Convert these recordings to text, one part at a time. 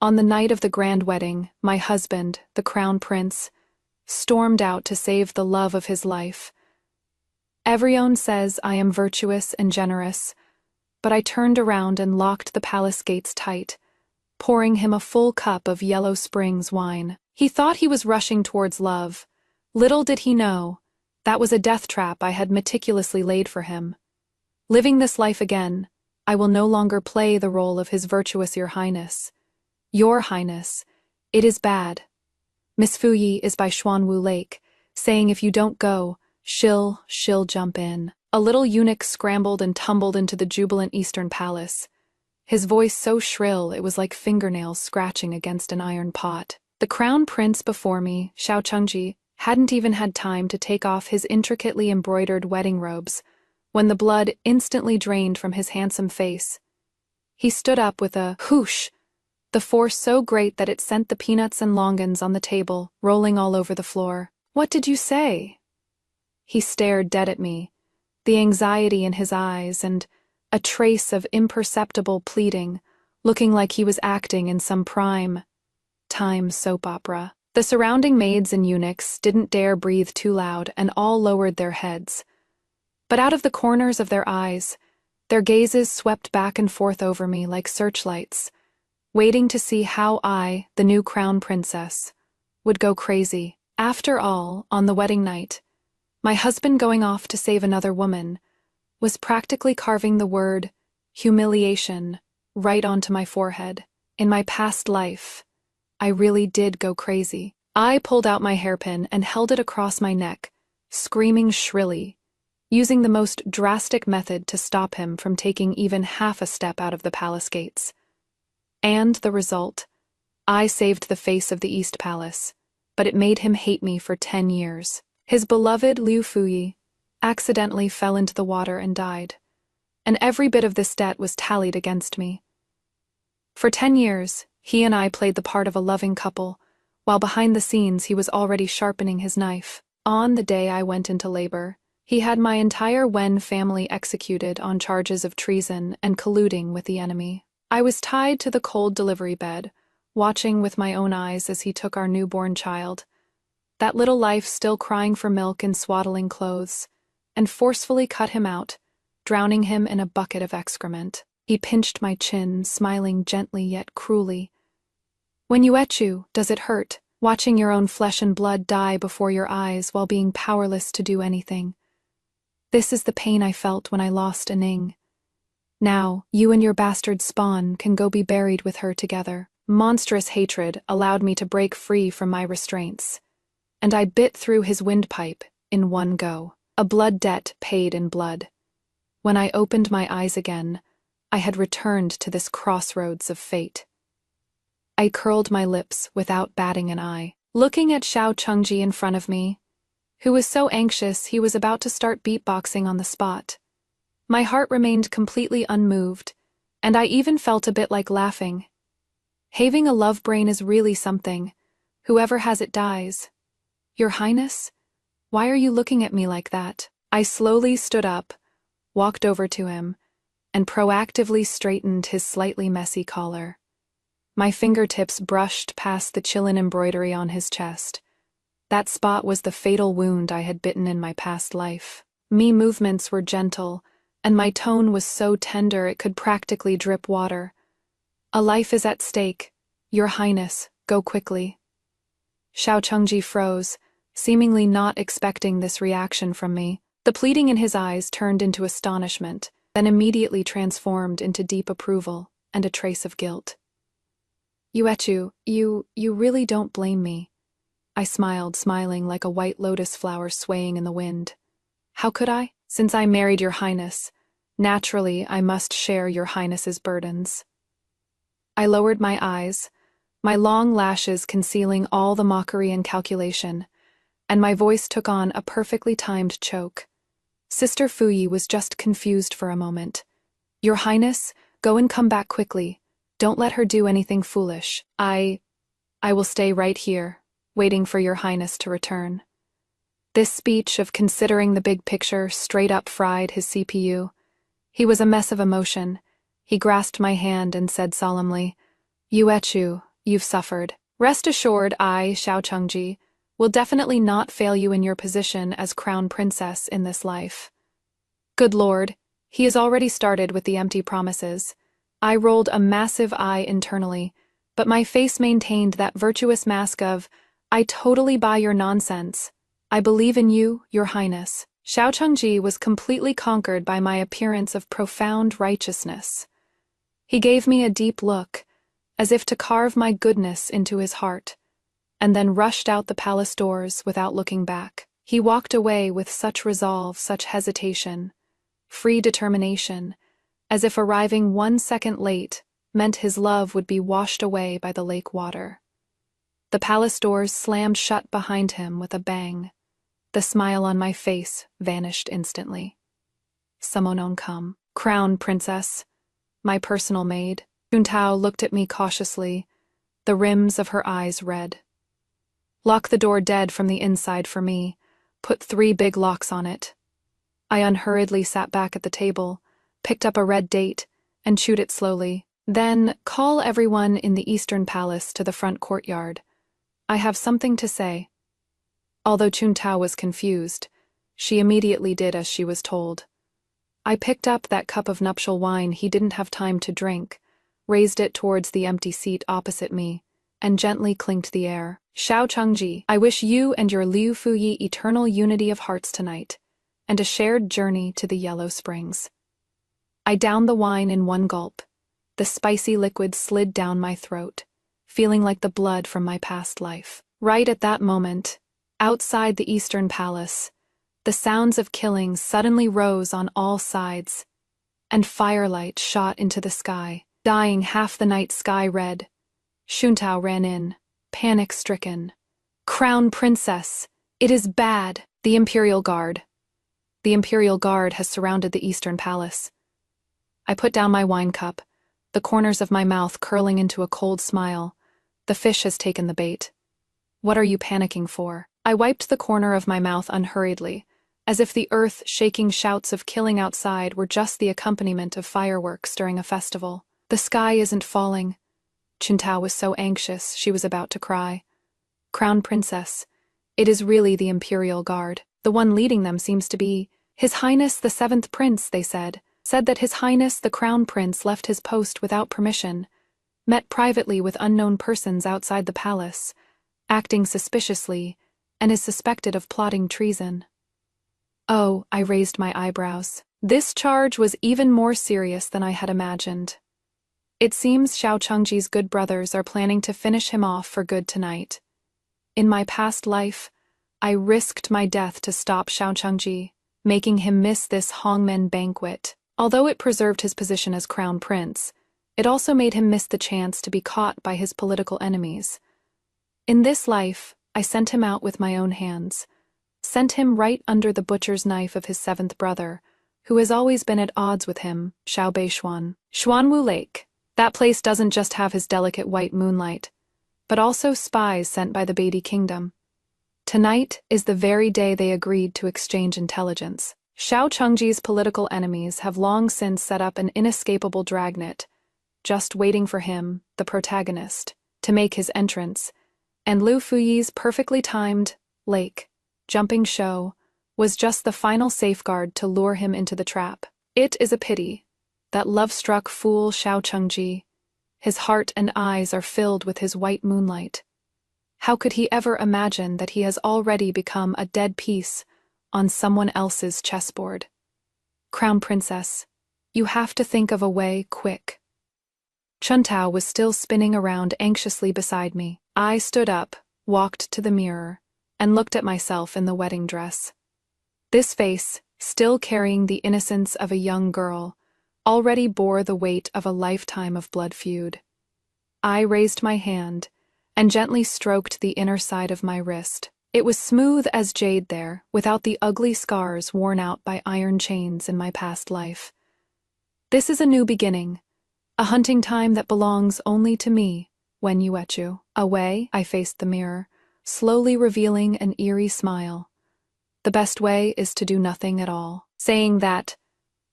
On the night of the grand wedding, my husband, the crown prince, stormed out to save the love of his life. Everyone says I am virtuous and generous, but I turned around and locked the palace gates tight, pouring him a full cup of Yellow Springs wine. He thought he was rushing towards love. Little did he know, that was a death trap I had meticulously laid for him. Living this life again, I will no longer play the role of His Virtuous Your Highness. Your Highness, it is bad. Miss Fuyi is by Xuanwu Lake, saying if you don't go, she'll jump in. A little eunuch scrambled and tumbled into the jubilant Eastern Palace, his voice so shrill it was like fingernails scratching against an iron pot. The crown prince before me, Xiao Chengji, hadn't even had time to take off his intricately embroidered wedding robes when the blood instantly drained from his handsome face. He stood up with a whoosh, the force so great that it sent the peanuts and longans on the table rolling all over the floor. "What did you say?" He stared dead at me, the anxiety in his eyes and a trace of imperceptible pleading, looking like he was acting in some prime-time soap opera. The surrounding maids and eunuchs didn't dare breathe too loud and all lowered their heads. But out of the corners of their eyes, their gazes swept back and forth over me like searchlights, waiting to see how I, the new crown princess, would go crazy. After all, on the wedding night, my husband going off to save another woman was practically carving the word humiliation right onto my forehead. In my past life, I really did go crazy. I pulled out my hairpin and held it across my neck, screaming shrilly, using the most drastic method to stop him from taking even half a step out of the palace gates. And the result? I saved the face of the East Palace, but it made him hate me for 10 years. His beloved Liu Fuyi accidentally fell into the water and died, and every bit of this debt was tallied against me. For 10 years, he and I played the part of a loving couple, while behind the scenes he was already sharpening his knife. On the day I went into labor, he had my entire Wen family executed on charges of treason and colluding with the enemy. I was tied to the cold delivery bed, watching with my own eyes as he took our newborn child, that little life still crying for milk in swaddling clothes, and forcefully cut him out, drowning him in a bucket of excrement. He pinched my chin, smiling gently yet cruelly. "When you etchu, does it hurt, watching your own flesh and blood die before your eyes while being powerless to do anything? This is the pain I felt when I lost Aning. Now, you and your bastard spawn can go be buried with her together." Monstrous hatred allowed me to break free from my restraints, and I bit through his windpipe in one go. A blood debt paid in blood. When I opened my eyes again, I had returned to this crossroads of fate. I curled my lips without batting an eye, looking at Xiao Chengji in front of me, who was so anxious he was about to start beatboxing on the spot. My heart remained completely unmoved, and I even felt a bit like laughing. Having a love brain is really something. Whoever has it dies. Your Highness? Why are you looking at me like that? I slowly stood up, walked over to him, and proactively straightened his slightly messy collar. My fingertips brushed past the Qilin embroidery on his chest. That spot was the fatal wound I had bitten in my past life. Me movements were gentle, and my tone was so tender it could practically drip water. "A life is at stake. Your Highness, go quickly." Xiao Chengji froze, seemingly not expecting this reaction from me. The pleading in his eyes turned into astonishment, then immediately transformed into deep approval and a trace of guilt. "Yuechu, you really don't blame me." I smiled, smiling like a white lotus flower swaying in the wind. "How could I? Since I married your Highness, naturally I must share your Highness's burdens." I lowered my eyes, my long lashes concealing all the mockery and calculation, and my voice took on a perfectly timed choke. Sister Fuyi was just confused for a moment. "Your Highness, go and come back quickly. Don't let her do anything foolish. I will stay right here, waiting for your Highness to return." This speech of considering the big picture straight up fried his CPU. He was a mess of emotion. He grasped my hand and said solemnly, "Yuechu, you've suffered. Rest assured I, Xiao Chengji, will definitely not fail you in your position as crown princess in this life. Good lord, he has already started with the empty promises. I rolled a massive eye internally, but my face maintained that virtuous mask of, I totally buy your nonsense. I believe in you, your highness. Xiao Chengji was completely conquered by my appearance of profound righteousness. He gave me a deep look, as if to carve my goodness into his heart, and then rushed out the palace doors without looking back. He walked away with such resolve, such hesitation, free determination, as if arriving 1 second late meant his love would be washed away by the lake water. The palace doors slammed shut behind him with a bang. The smile on my face vanished instantly. Summonon come. Crown princess, my personal maid. Juntao looked at me cautiously, the rims of her eyes red. Lock the door dead from the inside for me. Put 3 big locks on it. I unhurriedly sat back at the table, picked up a red date, and chewed it slowly. Then, call everyone in the Eastern Palace to the front courtyard. I have something to say. Although Juntao was confused, she immediately did as she was told. I picked up that cup of nuptial wine he didn't have time to drink, raised it towards the empty seat opposite me, and gently clinked the air. Xiao Chengji, I wish you and your Liu Fuyi eternal unity of hearts tonight, and a shared journey to the Yellow Springs. I downed the wine in 1 gulp. The spicy liquid slid down my throat, feeling like the blood from my past life. Right at that moment, outside the Eastern Palace, the sounds of killing suddenly rose on all sides, and firelight shot into the sky, dyeing half the night sky red. Juntao ran in, panic-stricken. Crown Princess! It is bad! The Imperial Guard. The Imperial Guard has surrounded the Eastern Palace. I put down my wine cup, the corners of my mouth curling into a cold smile. The fish has taken the bait. What are you panicking for? I wiped the corner of my mouth unhurriedly, as if the earth-shaking shouts of killing outside were just the accompaniment of fireworks during a festival. The sky isn't falling. Juntao was so anxious she was about to cry. Crown Princess, it is really the Imperial Guard. The one leading them seems to be His Highness the 7th Prince, they said that His Highness the Crown Prince left his post without permission, met privately with unknown persons outside the palace, acting suspiciously, and is suspected of plotting treason. Oh, I raised my eyebrows. This charge was even more serious than I had imagined. It seems Xiao Chengji's good brothers are planning to finish him off for good tonight. In my past life, I risked my death to stop Xiao Chengji, making him miss this Hongmen banquet. Although it preserved his position as crown prince, it also made him miss the chance to be caught by his political enemies. In this life, I sent him out with my own hands, sent him right under the butcher's knife of his 7th brother, who has always been at odds with him, Xiao Beishuan. Xuanwu Lake. That place doesn't just have his delicate white moonlight, but also spies sent by the Beatty Kingdom. Tonight is the very day they agreed to exchange intelligence. Xiao Chengji's political enemies have long since set up an inescapable dragnet, just waiting for him, the protagonist, to make his entrance, and Liu Fuyi's perfectly timed, lake-jumping show was just the final safeguard to lure him into the trap. It is a pity that love-struck fool Xiao Chengji, his heart and eyes are filled with his white moonlight. How could he ever imagine that he has already become a dead piece on someone else's chessboard? Crown Princess, you have to think of a way quick. Juntao was still spinning around anxiously beside me. I stood up, walked to the mirror, and looked at myself in the wedding dress. This face, still carrying the innocence of a young girl, already bore the weight of a lifetime of blood feud. I raised my hand and gently stroked the inner side of my wrist. It was smooth as jade there, without the ugly scars worn out by iron chains in my past life. This is a new beginning, a hunting time that belongs only to me, Wen Yuechu. Away, I faced the mirror, slowly revealing an eerie smile. The best way is to do nothing at all. Saying that,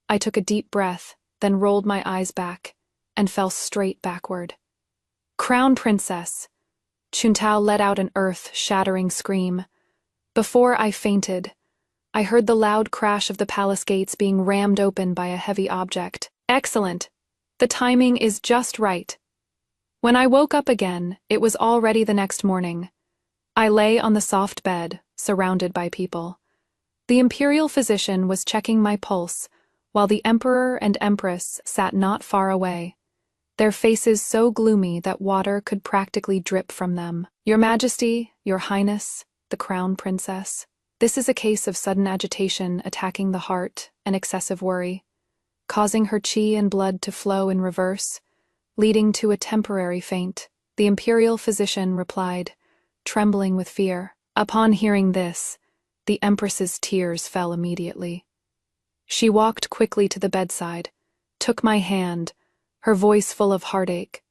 I took a deep breath, then rolled my eyes back, and fell straight backward. Crown Princess! Chuntao let out an earth-shattering scream. Before I fainted, I heard the loud crash of the palace gates being rammed open by a heavy object. Excellent! The timing is just right. When I woke up again, it was already the next morning. I lay on the soft bed, surrounded by people. The imperial physician was checking my pulse, while the emperor and empress sat not far away, their faces so gloomy that water could practically drip from them. Your Majesty, Your Highness, the Crown Princess. This is a case of sudden agitation attacking the heart and excessive worry, causing her qi and blood to flow in reverse, leading to a temporary faint. The imperial physician replied, trembling with fear. Upon hearing this, the empress's tears fell immediately. She walked quickly to the bedside, took my hand, her voice full of heartache.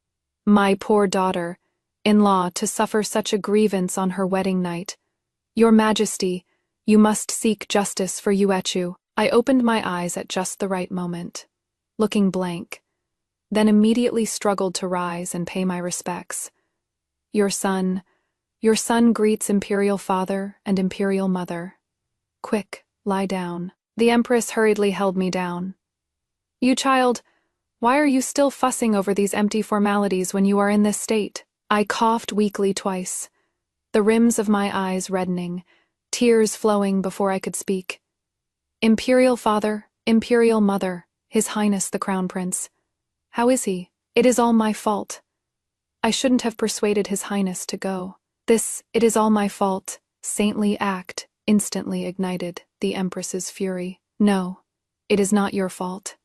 My poor daughter-in-law to suffer such a grievance on her wedding night. Your Majesty, you must seek justice for Yuechu. I opened my eyes at just the right moment, looking blank, then immediately struggled to rise and pay my respects. Your son greets Imperial Father and Imperial Mother. Quick, lie down. The Empress hurriedly held me down. You child, why are you still fussing over these empty formalities when you are in this state? I coughed weakly twice, the rims of my eyes reddening, tears flowing before I could speak. Imperial Father, Imperial Mother, His Highness the Crown Prince. How is he? It is all my fault. I shouldn't have persuaded His Highness to go. It is all my fault, saintly act instantly ignited the Empress's fury. No, it is not your fault.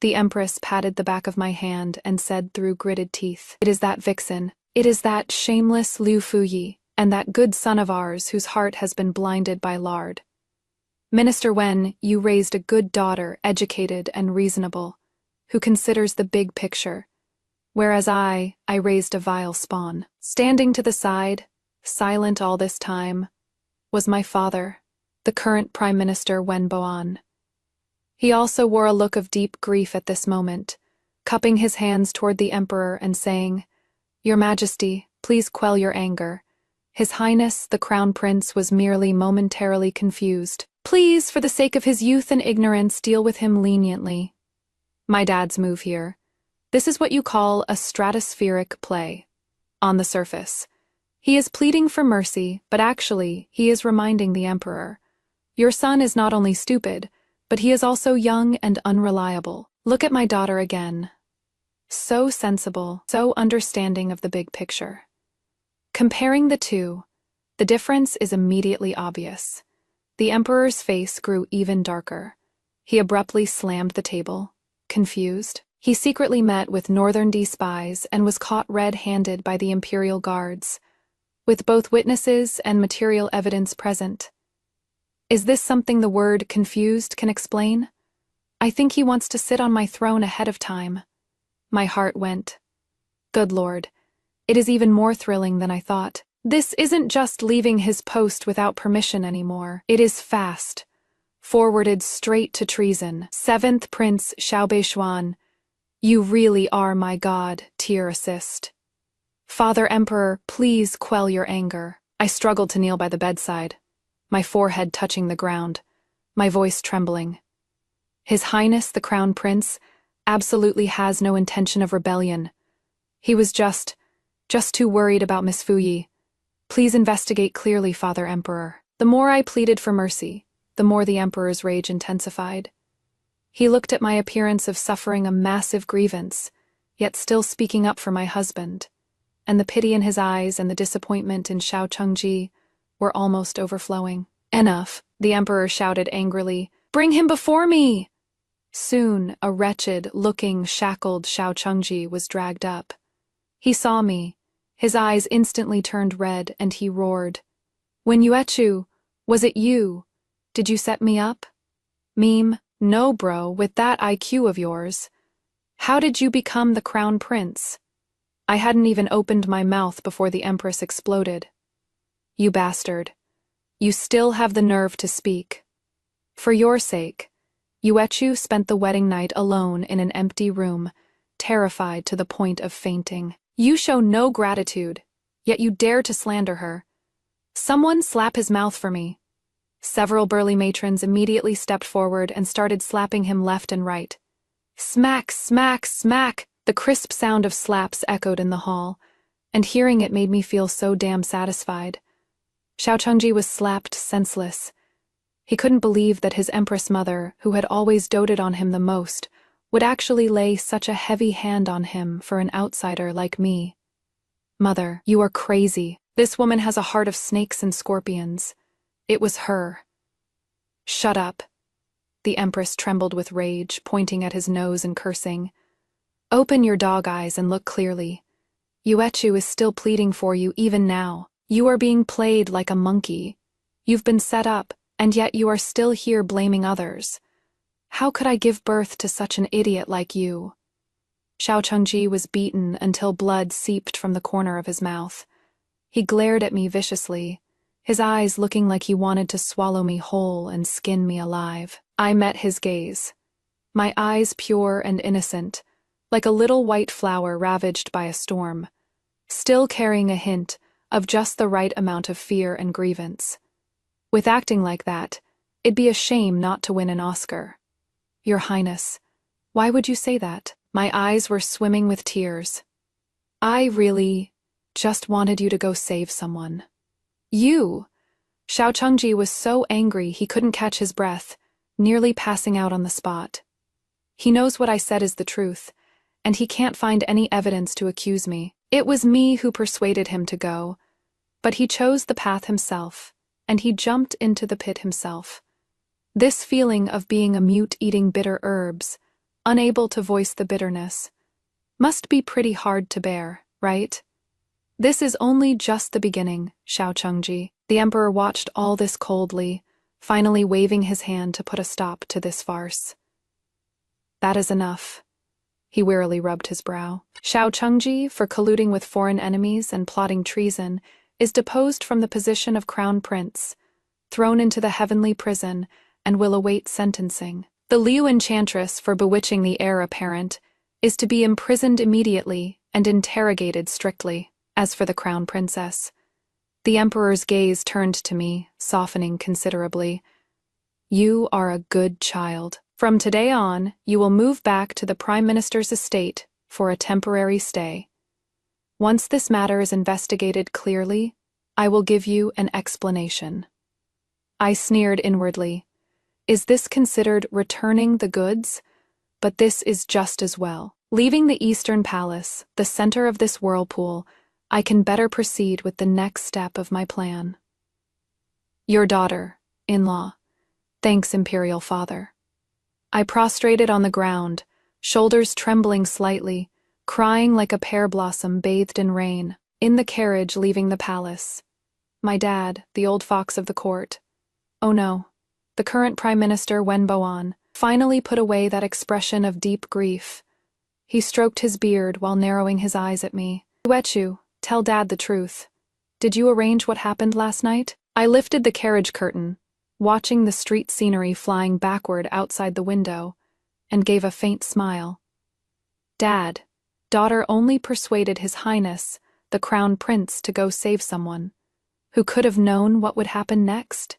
The Empress patted the back of my hand and said through gritted teeth, it is that vixen, it is that shameless Liu Fuyi, and that good son of ours whose heart has been blinded by lard. Minister Wen, you raised a good daughter, educated and reasonable, who considers the big picture, whereas I raised a vile spawn. Standing to the side, silent all this time, was my father, the current Prime Minister Wen Boan. He also wore a look of deep grief at this moment, cupping his hands toward the Emperor and saying, Your Majesty, please quell your anger. His Highness, the Crown Prince, was merely momentarily confused. Please, for the sake of his youth and ignorance, deal with him leniently. My dad's move here. This is what you call a stratospheric play. On the surface, he is pleading for mercy, but actually, he is reminding the Emperor. Your son is not only stupid, but he is also young and unreliable. Look at my daughter again. So sensible, so understanding of the big picture. Comparing the two, the difference is immediately obvious. The Emperor's face grew even darker. He abruptly slammed the table, confused. He secretly met with Northern D spies and was caught red-handed by the Imperial Guards, with both witnesses and material evidence present. Is this something the word confused can explain? I think he wants to sit on my throne ahead of time. My heart went. Good Lord, it is even more thrilling than I thought. This isn't just leaving his post without permission anymore. It is fast, forwarded straight to treason. 7th Prince Xiaobei, you really are my god, tear assist. Father Emperor, please quell your anger. I struggled to kneel by the bedside, my forehead touching the ground, my voice trembling. His Highness, the Crown Prince, absolutely has no intention of rebellion. He was just too worried about Miss Fuyi. Please investigate clearly, Father Emperor. The more I pleaded for mercy, the more the Emperor's rage intensified. He looked at my appearance of suffering a massive grievance, yet still speaking up for my husband, and the pity in his eyes and the disappointment in Xiao Chengji were almost overflowing. Enough, the Emperor shouted angrily. Bring him before me! Soon, a wretched-looking, shackled Xiao Chengji was dragged up. He saw me. His eyes instantly turned red, and he roared. Wen Yuechu, was it you? Did you set me up? Meme, no bro, with that IQ of yours. How did you become the Crown Prince? I hadn't even opened my mouth before the Empress exploded. You bastard. You still have the nerve to speak. For your sake, Yuechu spent the wedding night alone in an empty room, terrified to the point of fainting. You show no gratitude, yet you dare to slander her. Someone slap his mouth for me." Several burly matrons immediately stepped forward and started slapping him left and right. Smack, smack, smack! The crisp sound of slaps echoed in the hall, and hearing it made me feel so damn satisfied. Xiao Chengji was slapped senseless. He couldn't believe that his empress mother, who had always doted on him the most, would actually lay such a heavy hand on him for an outsider like me. "Mother, you are crazy. This woman has a heart of snakes and scorpions. It was her." "Shut up." The empress trembled with rage, pointing at his nose and cursing. "Open your dog eyes and look clearly. Yuechu is still pleading for you even now. You are being played like a monkey. You've been set up, and yet you are still here blaming others. How could I give birth to such an idiot like you?" Xiao Chengji was beaten until blood seeped from the corner of his mouth. He glared at me viciously, his eyes looking like he wanted to swallow me whole and skin me alive. I met his gaze. My eyes pure and innocent, like a little white flower ravaged by a storm, still carrying a hint of just the right amount of fear and grievance. With acting like that, it'd be a shame not to win an Oscar. "Your Highness, why would you say that?" My eyes were swimming with tears. "I really just wanted you to go save someone." "You?" Xiao Chengji was so angry he couldn't catch his breath, nearly passing out on the spot. He knows what I said is the truth, and he can't find any evidence to accuse me. It was me who persuaded him to go, but he chose the path himself, and he jumped into the pit himself. This feeling of being a mute eating bitter herbs, unable to voice the bitterness, must be pretty hard to bear, right? This is only just the beginning, Xiao Chengji. The emperor watched all this coldly, finally waving his hand to put a stop to this farce. "That is enough." He wearily rubbed his brow. "Xiao Chengji, for colluding with foreign enemies and plotting treason, is deposed from the position of crown prince, thrown into the heavenly prison, and will await sentencing. The Liu enchantress, for bewitching the heir apparent, is to be imprisoned immediately and interrogated strictly. As for the crown princess..." The emperor's gaze turned to me, softening considerably. "You are a good child. From today on, you will move back to the Prime Minister's estate for a temporary stay. Once this matter is investigated clearly, I will give you an explanation." I sneered inwardly. Is this considered returning the goods? But this is just as well. Leaving the Eastern Palace, the center of this whirlpool, I can better proceed with the next step of my plan. "Your daughter, in-law. Thanks, Imperial Father." I prostrated on the ground, shoulders trembling slightly, crying like a pear blossom bathed in rain. In the carriage leaving the palace, my dad, the old fox of the court, oh no, the current Prime Minister Wen Boan, finally put away that expression of deep grief. He stroked his beard while narrowing his eyes at me. "Yuechu, tell Dad the truth. Did you arrange what happened last night?" I lifted the carriage curtain, watching the street scenery flying backward outside the window, and gave a faint smile. "Dad, daughter only persuaded His Highness, the Crown Prince, to go save someone. Who could have known what would happen next?"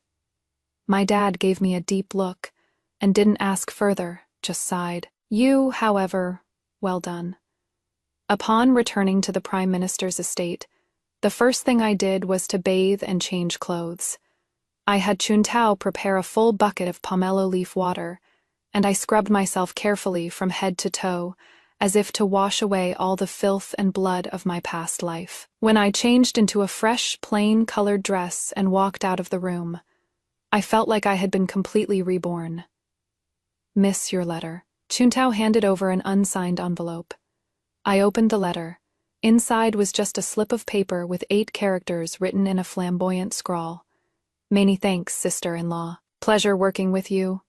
My dad gave me a deep look, and didn't ask further, just sighed. "You, however, well done." Upon returning to the Prime Minister's estate, the first thing I did was to bathe and change clothes. I had Chuntao prepare a full bucket of pomelo leaf water, and I scrubbed myself carefully from head to toe, as if to wash away all the filth and blood of my past life. When I changed into a fresh, plain-colored dress and walked out of the room, I felt like I had been completely reborn. "Miss, your letter." Chuntao handed over an unsigned envelope. I opened the letter. Inside was just a slip of paper with 8 characters written in a flamboyant scrawl. "Many thanks, sister-in-law. Pleasure working with you."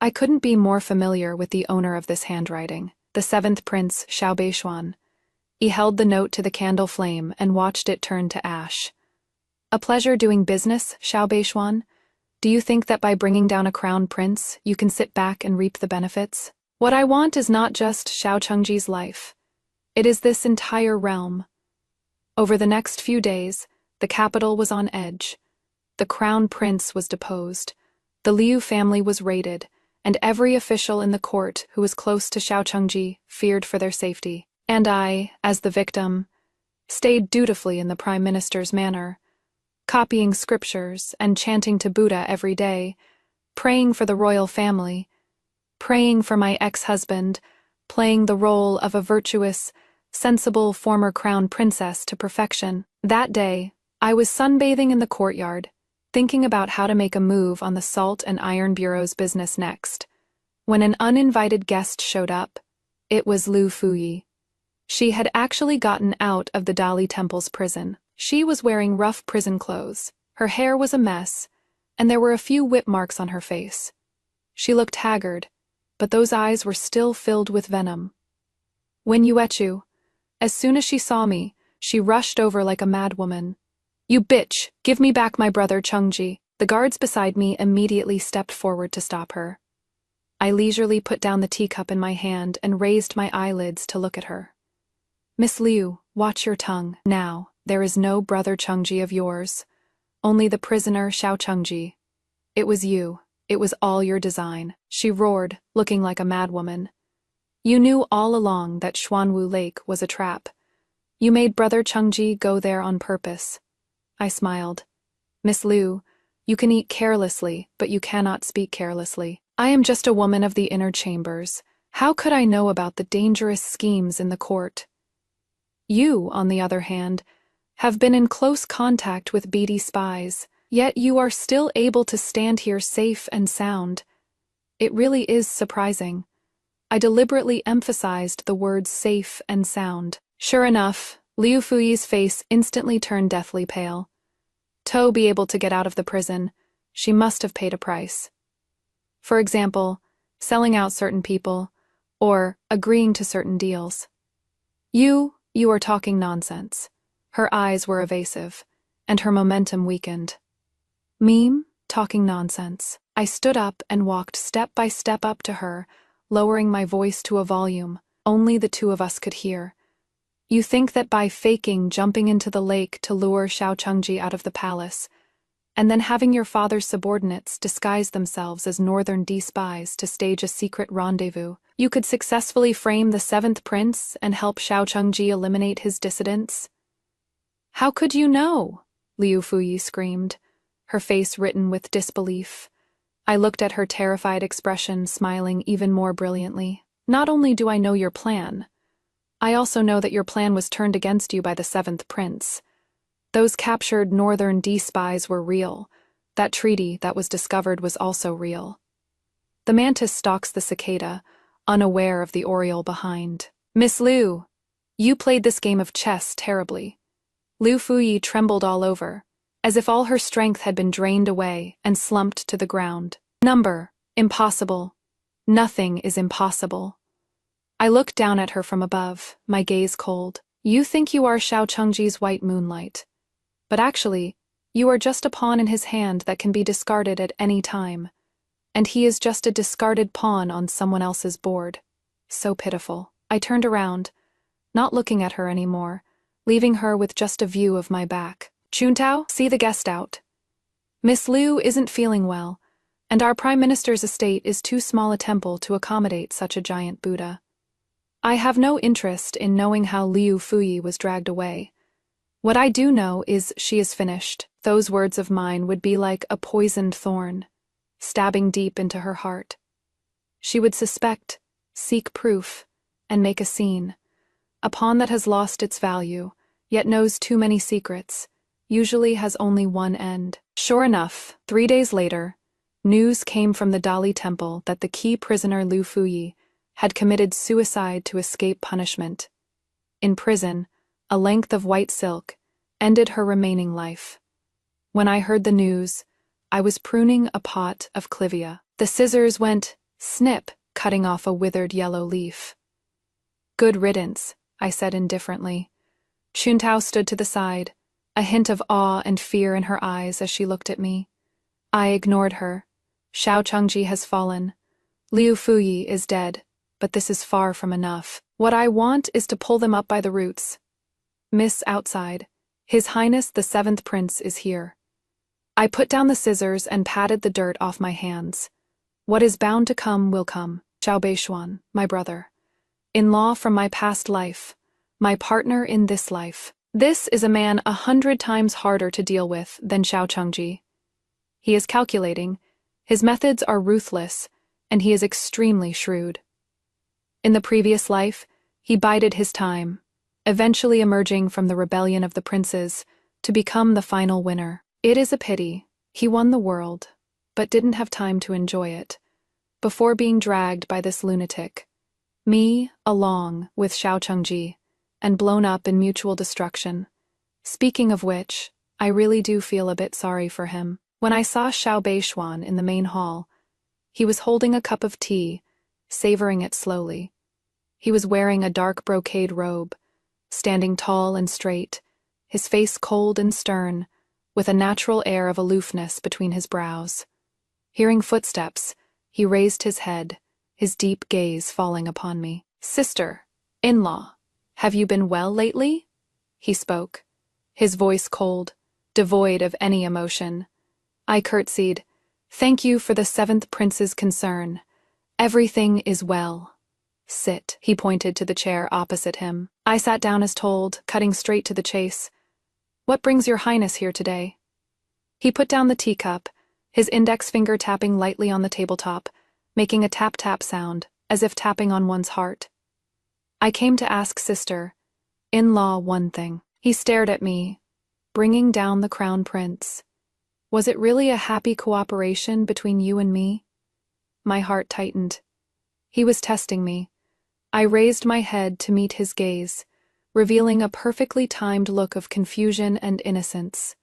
I couldn't be more familiar with the owner of this handwriting, the 7th Prince Xiao Beishuan. He held the note to the candle flame and watched it turn to ash. "A pleasure doing business, Xiao Beishuan. Do you think that by bringing down a crown prince, you can sit back and reap the benefits? What I want is not just Xiao Chengji's life. It is this entire realm. Over the next few days, the capital was on edge. The crown prince was deposed. The Liu family was raided, and every official in the court who was close to Xiao Chengji feared for their safety. And I, as the victim, stayed dutifully in the prime minister's manor, copying scriptures and chanting to Buddha every day, praying for the royal family, praying for my ex-husband, playing the role of a virtuous, sensible former crown princess to perfection. That day, I was sunbathing in the courtyard, thinking about how to make a move on the Salt and Iron Bureau's business next, when an uninvited guest showed up. It was Lu Fuyi. She had actually gotten out of the Dali Temple's prison. She was wearing rough prison clothes, her hair was a mess, and there were a few whip marks on her face. She looked haggard, but those eyes were still filled with venom. Wen Yuechu, as soon as she saw me, she rushed over like a madwoman. "You bitch, give me back my brother Chengji." The guards beside me immediately stepped forward to stop her. I leisurely put down the teacup in my hand and raised my eyelids to look at her. "Miss Liu, watch your tongue. Now, there is no brother Chengji of yours. Only the prisoner Xiao Chengji. It was you. It was all your design," she roared, looking like a madwoman. "You knew all along that Xuanwu Lake was a trap. You made brother Chengji go there on purpose." I smiled. "Miss Liu, you can eat carelessly, but you cannot speak carelessly. I am just a woman of the inner chambers. How could I know about the dangerous schemes in the court? You, on the other hand, have been in close contact with beady spies, yet you are still able to stand here safe and sound. It really is surprising." I deliberately emphasized the words safe and sound. Sure enough, Liu Fuyi's face instantly turned deathly pale. To be able to get out of the prison, she must have paid a price. For example, selling out certain people, or agreeing to certain deals. You are talking nonsense." Her eyes were evasive, and her momentum weakened. "Meme, talking nonsense." I stood up and walked step by step up to her, lowering my voice to a volume only the two of us could hear. "You think that by faking jumping into the lake to lure Xiao Chengji out of the palace, and then having your father's subordinates disguise themselves as Northern D spies to stage a secret rendezvous, you could successfully frame the seventh prince and help Xiao Chengji eliminate his dissidents?" "How could you know?" Liu Fuyi screamed, her face written with disbelief. I looked at her terrified expression, smiling even more brilliantly. "Not only do I know your plan, I also know that your plan was turned against you by the seventh prince. Those captured Northern D spies were real. That treaty that was discovered was also real." The mantis stalks the cicada, unaware of the oriole behind. "Miss Liu, you played this game of chess terribly." Liu Fuyi trembled all over, as if all her strength had been drained away and slumped to the ground. "Number, impossible. Nothing is impossible." I looked down at her from above, my gaze cold. "You think you are Xiao Chengji's white moonlight. But actually, you are just a pawn in his hand that can be discarded at any time. And he is just a discarded pawn on someone else's board." So pitiful. I turned around, not looking at her anymore, leaving her with just a view of my back. "Chuntao, see the guest out. Miss Liu isn't feeling well, and our Prime Minister's estate is too small a temple to accommodate such a giant Buddha. I have no interest in knowing how Liu Fuyi was dragged away. What I do know is she is finished." Those words of mine would be like a poisoned thorn, stabbing deep into her heart. She would suspect, seek proof, and make a scene. A pawn that has lost its value, yet knows too many secrets, usually has only one end. Sure enough, 3 days later, news came from the Dali Temple that the key prisoner Liu Fuyi had committed suicide to escape punishment. In prison, a length of white silk ended her remaining life. When I heard the news, I was pruning a pot of clivia. The scissors went snip, cutting off a withered yellow leaf. "Good riddance," I said indifferently. Chuntao stood to the side, a hint of awe and fear in her eyes as she looked at me. I ignored her. "Xiao Chengji has fallen. Liu Fuyi is dead. but this is far from enough. What I want is to pull them up by the roots. Miss outside. His Highness the Seventh Prince is here. I put down the scissors and patted the dirt off my hands. What is bound to come will come. Xiao Beishuan, my brother. In-law from my past life. My partner in this life. This is a man 100 times harder to deal with than Xiao Chengji. He is calculating, his methods are ruthless, and he is extremely shrewd. In the previous life, he bided his time, eventually emerging from the rebellion of the princes to become the final winner. It is a pity, he won the world, but didn't have time to enjoy it, before being dragged by this lunatic. Me, along with Xiao Chengji, and blown up in mutual destruction. Speaking of which, I really do feel a bit sorry for him. When I saw Xiao Beishuan in the main hall, he was holding a cup of tea, savoring it slowly. He was wearing a dark brocade robe, standing tall and straight, his face cold and stern, with a natural air of aloofness between his brows. Hearing footsteps, he raised his head, his deep gaze falling upon me. "Sister, in-law, have you been well lately?" He spoke, his voice cold, devoid of any emotion. I curtsied. "Thank you for the Seventh Prince's concern. Everything is well. Sit." He pointed to the chair opposite him. I sat down as told, cutting straight to the chase. "What brings your Highness here today?" He put down the teacup, his index finger tapping lightly on the tabletop, making a tap-tap sound, as if tapping on one's heart. "I came to ask sister, in-law, one thing." He stared at me, bringing down the crown prince. "Was it really a happy cooperation between you and me?" My heart tightened. He was testing me. I raised my head to meet his gaze, revealing a perfectly timed look of confusion and innocence.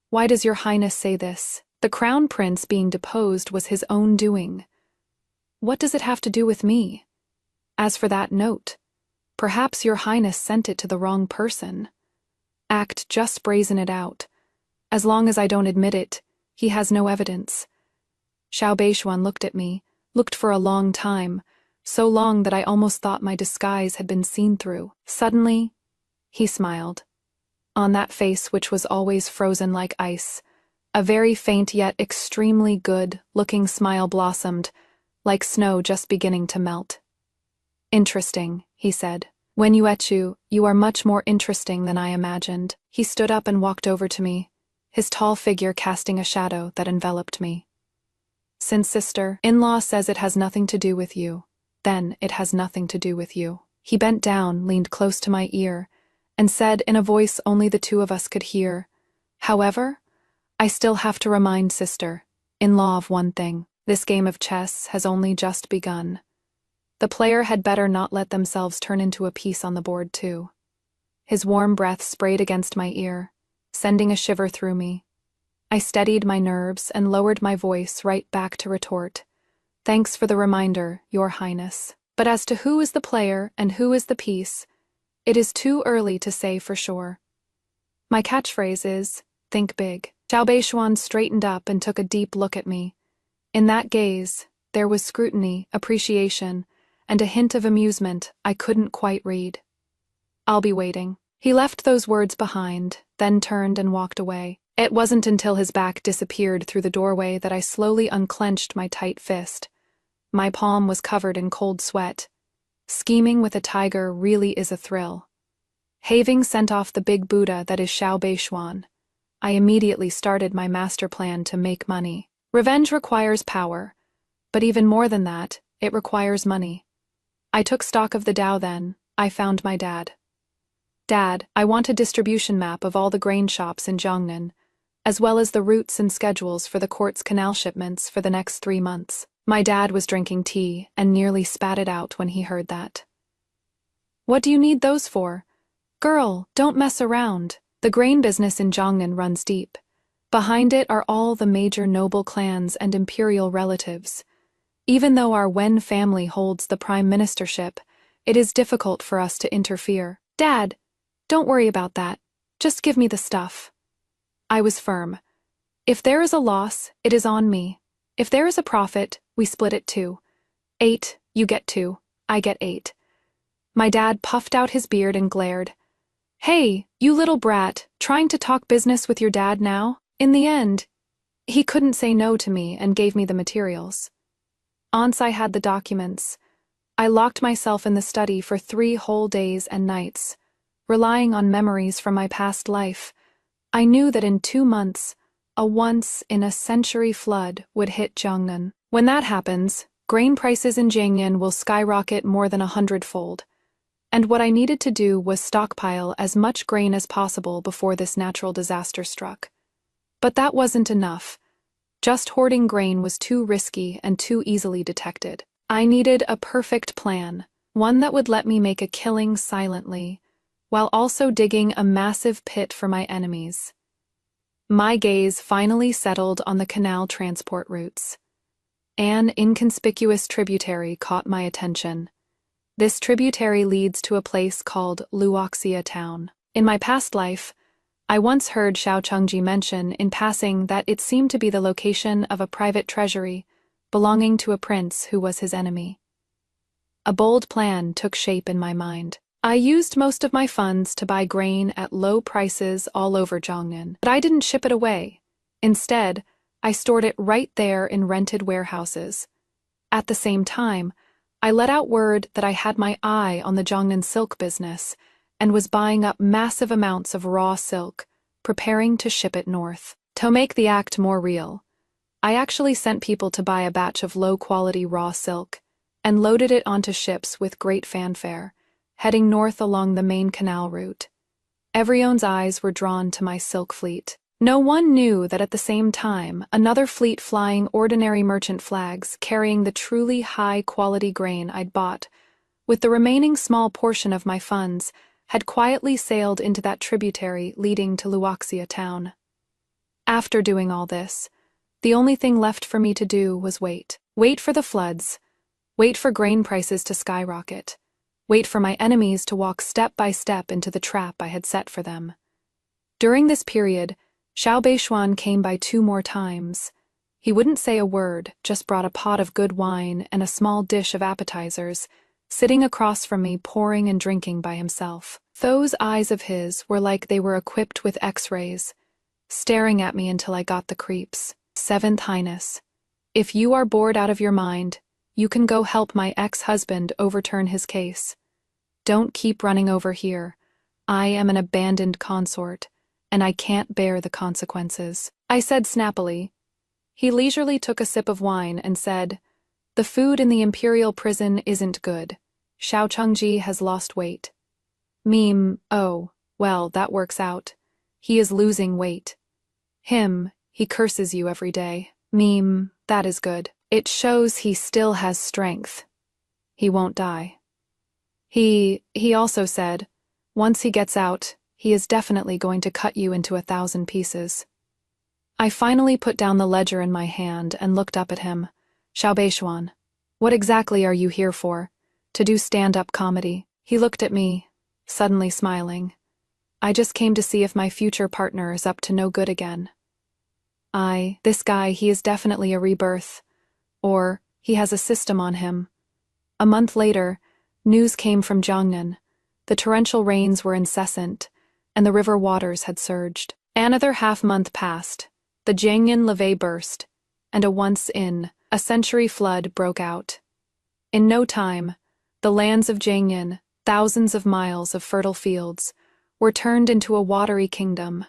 "Why does your Highness say this? The crown prince being deposed was his own doing. What does it have to do with me? As for that note, perhaps your Highness sent it to the wrong person. Act, just brazen it out. As long as I don't admit it, he has no evidence." Xiao Beishuan looked at me, looked for a long time, so long that I almost thought my disguise had been seen through. Suddenly, he smiled. On that face which was always frozen like ice, a very faint yet extremely good-looking smile blossomed, like snow just beginning to melt. "Interesting," he said. "When you eschew, you are much more interesting than I imagined." He stood up and walked over to me, his tall figure casting a shadow that enveloped me. "Since sister-in-law says it has nothing to do with you, then it has nothing to do with you." He bent down, leaned close to my ear, and said in a voice only the two of us could hear, "However, I still have to remind sister-in-law of one thing. This game of chess has only just begun. The player had better not let themselves turn into a piece on the board too." His warm breath sprayed against my ear, sending a shiver through me. I steadied my nerves and lowered my voice right back to retort, "Thanks for the reminder, Your Highness. But as to who is the player and who is the piece, it is too early to say for sure. My catchphrase is, think big." Xiao Beishuan straightened up and took a deep look at me. In that gaze, there was scrutiny, appreciation, and a hint of amusement I couldn't quite read. "I'll be waiting." He left those words behind, then turned and walked away. It wasn't until his back disappeared through the doorway that I slowly unclenched my tight fist. My palm was covered in cold sweat. Scheming with a tiger really is a thrill. Having sent off the big Buddha that is Xiao Beishuan, I immediately started my master plan to make money. Revenge requires power, but even more than that, it requires money. I took stock of the Tao then. I found my dad. "Dad, I want a distribution map of all the grain shops in Jiangnan, as well as the routes and schedules for the quartz canal shipments for the next 3 months. My dad was drinking tea and nearly spat it out when he heard that. "What do you need those for? Girl, don't mess around. The grain business in Jiangnan runs deep. Behind it are all the major noble clans and imperial relatives. Even though our Wen family holds the prime ministership, it is difficult for us to interfere. Dad, don't worry about that. Just give me the stuff." I was firm. If there is a loss, it is on me. If there is a profit, we split it too. 8, you get 2. I get 8. My dad puffed out his beard and glared. Hey, you little brat, trying to talk business with your dad now? In the end, he couldn't say no to me and gave me the materials. Once I had the documents, I locked myself in the study for 3 whole days and nights, relying on memories from my past life. I knew that in 2 months, a once-in-a-century flood would hit Jiangnan. When that happens, grain prices in Jiangnan will skyrocket more than 100-fold. And what I needed to do was stockpile as much grain as possible before this natural disaster struck. But that wasn't enough. Just hoarding grain was too risky and too easily detected. I needed a perfect plan, one that would let me make a killing silently, while also digging a massive pit for my enemies. My gaze finally settled on the canal transport routes. An inconspicuous tributary caught my attention. This tributary leads to a place called Luoxia Town. In my past life, I once heard Xiao Chengji mention in passing that it seemed to be the location of a private treasury belonging to a prince who was his enemy. A bold plan took shape in my mind. I used most of my funds to buy grain at low prices all over Jiangnan, but I didn't ship it away. Instead, I stored it right there in rented warehouses. At the same time, I let out word that I had my eye on the Jiangnan silk business and was buying up massive amounts of raw silk, preparing to ship it north. To make the act more real, I actually sent people to buy a batch of low-quality raw silk and loaded it onto ships with great fanfare, heading north along the main canal route. Everyone's eyes were drawn to my silk fleet. No one knew that at the same time, another fleet flying ordinary merchant flags carrying the truly high-quality grain I'd bought, with the remaining small portion of my funds, had quietly sailed into that tributary leading to Luoxia Town. After doing all this, the only thing left for me to do was wait. Wait for the floods. Wait for grain prices to skyrocket. Wait for my enemies to walk step by step into the trap I had set for them. During this period, Xiao Beishuan came by 2 more times. He wouldn't say a word, just brought a pot of good wine and a small dish of appetizers, sitting across from me pouring and drinking by himself. Those eyes of his were like they were equipped with X-rays, staring at me until I got the creeps. 7th Highness, if you are bored out of your mind, you can go help my ex-husband overturn his case. Don't keep running over here. I am an abandoned consort, and I can't bear the consequences, I said snappily. He leisurely took a sip of wine and said, the food in the imperial prison isn't good. Xiao Chengji has lost weight. Oh, well, that works out. He is losing weight. He curses you every day. That is good. It shows he still has strength. He won't die. He also said, once he gets out, he is definitely going to cut you into 1,000 pieces. I finally put down the ledger in my hand and looked up at him. Xiao Beishuan, what exactly are you here for? To do stand-up comedy? He looked at me, suddenly smiling. I just came to see if my future partner is up to no good again. This guy, he is definitely a rebirth. Or, he has a system on him. A month later, news came from Jiangnan. The torrential rains were incessant, and the river waters had surged. Another half-month passed. The Jiangnan levee burst, and a once-in-a-century flood broke out. In no time, the lands of Jiangnan, thousands of miles of fertile fields, were turned into a watery kingdom.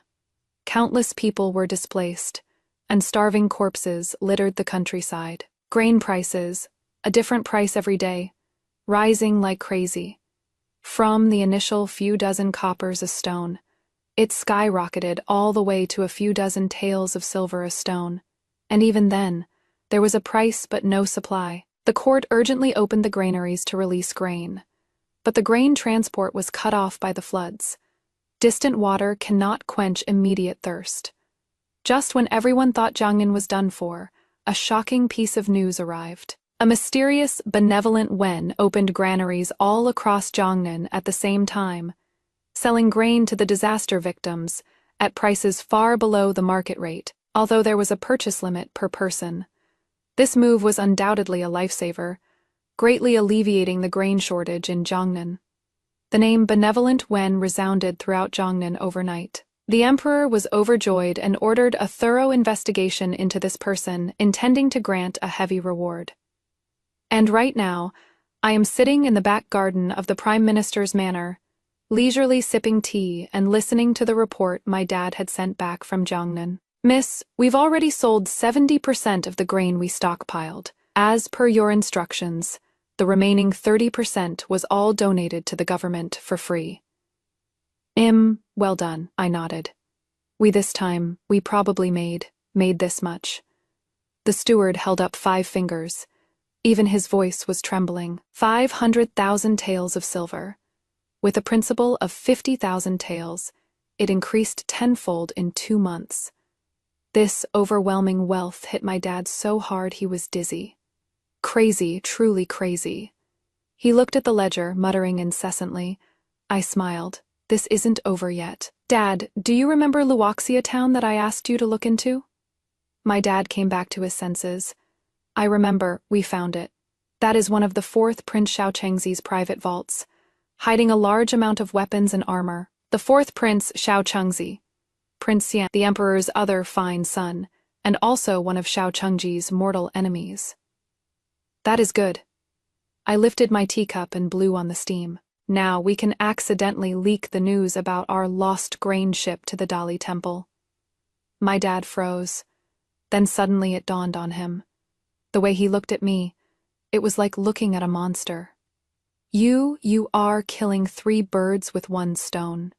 Countless people were displaced, and starving corpses littered the countryside. Grain prices, a different price every day, rising like crazy. From the initial few dozen coppers a stone, it skyrocketed all the way to a few dozen taels of silver a stone. And even then, there was a price but no supply. The court urgently opened the granaries to release grain. But the grain transport was cut off by the floods. Distant water cannot quench immediate thirst. Just when everyone thought Jiangnan was done for, a shocking piece of news arrived. A mysterious, benevolent Wen opened granaries all across Jiangnan at the same time, selling grain to the disaster victims at prices far below the market rate, although there was a purchase limit per person. This move was undoubtedly a lifesaver, greatly alleviating the grain shortage in Jiangnan. The name Benevolent Wen resounded throughout Jiangnan overnight. The emperor was overjoyed and ordered a thorough investigation into this person, intending to grant a heavy reward. And right now, I am sitting in the back garden of the Prime Minister's manor, leisurely sipping tea and listening to the report my dad had sent back from Jiangnan. Miss, we've already sold 70% of the grain we stockpiled. As per your instructions, the remaining 30% was all donated to the government for free. Well done, I nodded. We probably made this much. The steward held up 5 fingers. Even his voice was trembling. 500,000 taels of silver. With a principal of 50,000 taels, it increased tenfold in 2 months. This overwhelming wealth hit my dad so hard he was dizzy. Crazy, truly crazy. He looked at the ledger, muttering incessantly. I smiled. This isn't over yet. Dad, do you remember Luoxia town that I asked you to look into? My dad came back to his senses. I remember, we found it. That is one of the 4th Prince Xiaochengzi's private vaults, hiding a large amount of weapons and armor. The 4th Prince Xiaochengzi, Prince Xian, the emperor's other fine son, and also one of Xiaochengzi's mortal enemies. That is good. I lifted my teacup and blew on the steam. Now we can accidentally leak the news about our lost grain ship to the Dali Temple. My dad froze. Then suddenly it dawned on him. The way he looked at me, it was like looking at a monster. You are killing 3 birds with 1 stone.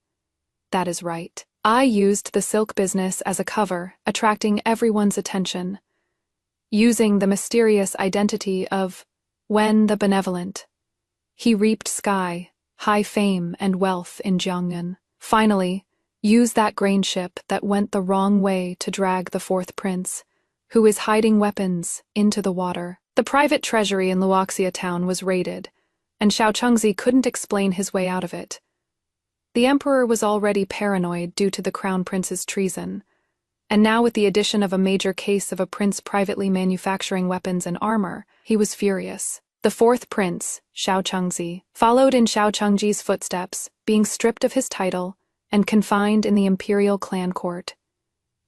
That is right. I used the silk business as a cover, attracting everyone's attention. Using the mysterious identity of Wen the Benevolent, he reaped high fame and wealth in Jiangnan. Finally, used that grain ship that went the wrong way to drag the 4th prince, who is hiding weapons, into the water. The private treasury in Luoxia town was raided, and Xiaochengzi couldn't explain his way out of it. The emperor was already paranoid due to the crown prince's treason, and now with the addition of a major case of a prince privately manufacturing weapons and armor, he was furious. The 4th prince, Xiaochengzi, followed in Xiaochengzi's footsteps, being stripped of his title and confined in the imperial clan court.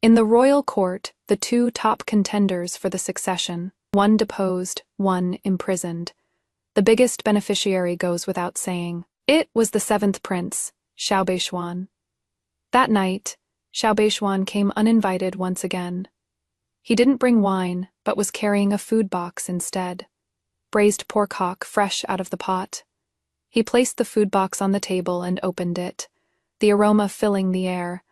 In the royal court, the 2 top contenders for the succession, one deposed, one imprisoned. The biggest beneficiary goes without saying. It was the 7th prince, Xiao Beishuan. That night, Xiao Beishuan came uninvited once again. He didn't bring wine, but was carrying a food box instead. Braised pork hock fresh out of the pot. He placed the food box on the table and opened it, the aroma filling the air.